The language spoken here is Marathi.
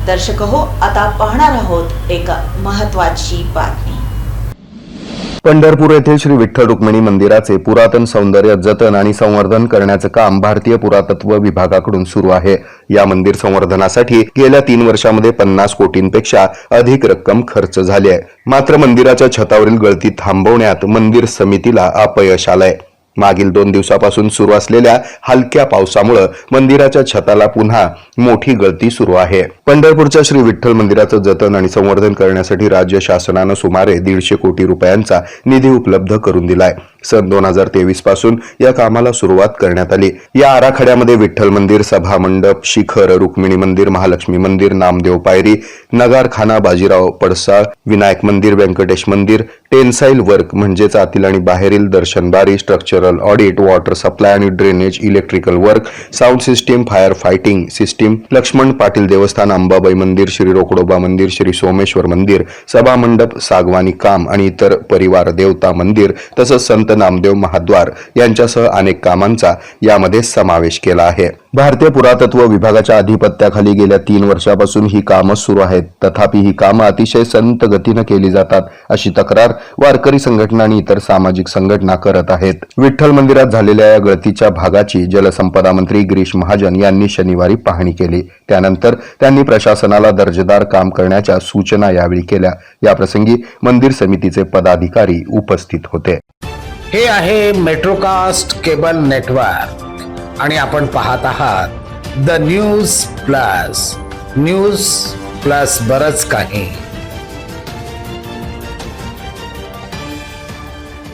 दर्शक हो, आता पाहणार आहोत एक महत्त्वाची बातमी। पंढरपूर येथील श्री विठ्ठल रुक्मिणी मंदिराचे पुरातन सौंदर्य जतन आणि संवर्धन करण्याचे काम भारतीय पुरातत्व विभागाकडून सुरू आहे। या मंदिर संवर्धनासाठी गेल्या 3 वर्षांमध्ये 50 कोटींपेक्षा अधिक रक्कम खर्च झाली आहे। मात्र मंदिराच्या छतावरील गळती थांबवण्यात मंदिर समितीला अपयश आलंय। मागील 2 दिवसापासून सुरू असलेल्या हलक्या पावसामुळे मंदिराच्या छताला पुन्हा मोठी गळती सुरू आहे। पंढरपूरच्या श्री विठ्ठल मंदिराचं जतन आणि संवर्धन करण्यासाठी राज्य शासनाने सुमारे 150 कोटी रुपयांचा निधी उपलब्ध करून दिलाय। सन 2023 पासून या कामाला सुरुवात करण्यात आली। या आराखड्यामध्ये विठ्ठल मंदिर, सभा मंडप, शिखर, रुक्मिणी मंदिर, महालक्ष्मी मंदिर, नामदेव पायरी, नगारखाना, बाजीराव पडसाळ, विनायक मंदिर, व्यंकटेश मंदिर, टेन्साईल वर्क म्हणजेच आतील आणि बाहेरील दर्शनबारी, स्ट्रक्चरल ऑडिट, वॉटर सप्लाय आणि drainage, electrical work, sound system, fire fighting system, Laxman Patil देवस्थान, अंबाबाई मंदिर, श्री रोकडोबा मंदिर, श्री सोमेश्वर मंदिर, सभा मंडप, सागवानी काम आणि इतर परिवार देवता मंदिर तसंच संत नामदेव महाद्वार यांच्यासह अनेक कामांचा यामध्ये समावेश केला आहे। भारतीय पुरातत्व विभागाच्या अधिपत्याखाली गेल्या 3 वर्षापासून ही कामं सुरू आहेत। तथापि ही कामं अतिशय संत गतीने केली जातात अशी तक्रार वारकरी संघटना आणि इतर सामाजिक संघटना करत आहेत। विठ्ठल मंदिरात झालेल्या या गळतीच्या भागाची जलसंपदा मंत्री गिरीश महाजन यांनी शनिवारी पाहणी केली। त्यानंतर त्यांनी प्रशासनाला दर्जेदार काम करण्याच्या सूचना यावेळी केल्या। याप्रसंगी मंदिर समितीचे पदाधिकारी उपस्थित होते। हे आहे मेट्रोकास्ट केबल नेटवर्क आणि आपण पाहत आहात द न्यूज प्लस बरच काही।